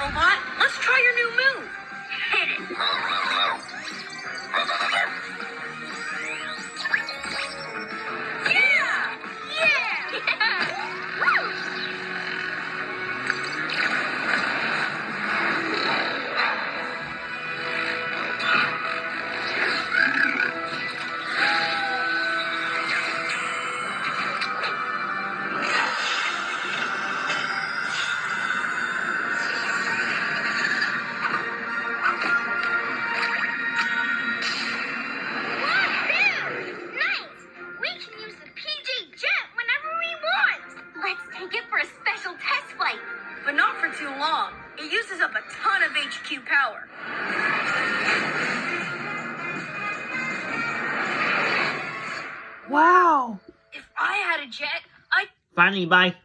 Robot. Let's try your new move. Hit it. Yeah! Yeah! Woo! But not for too long. It uses up a ton of HQ power. Wow. If I had a jet, Funny, bye.